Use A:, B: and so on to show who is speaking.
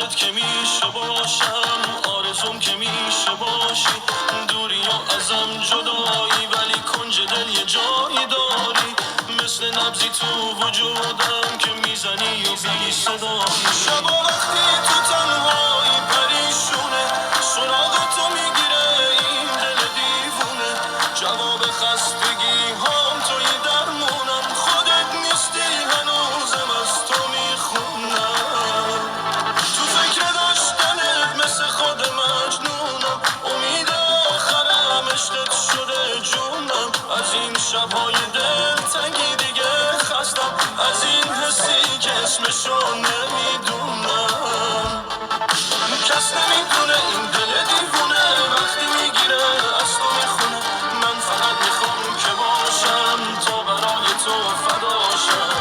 A: عشقت که میشه باشم، آرزوم که میشه باشی، دوری و ازم جدایی ولی کنج دل یه جایی داری، مثل نبضی تو وجودم که میزنی و بی صدایی. شبا وقتی تو تنهایی پریشونه، سراغ تو میگیره این دل دیوونه، جواب خستگی هم توی درمونم، خودت نیستی هنوزم از تو میخونم، تو فکر داشتنت مثل خود مجنونم، امید آخرم عشقت شده جونم، از این شبهای دل تنگی دیگه خستم، از این حسی که اسمشو نمیدونم، کس نمیدونه این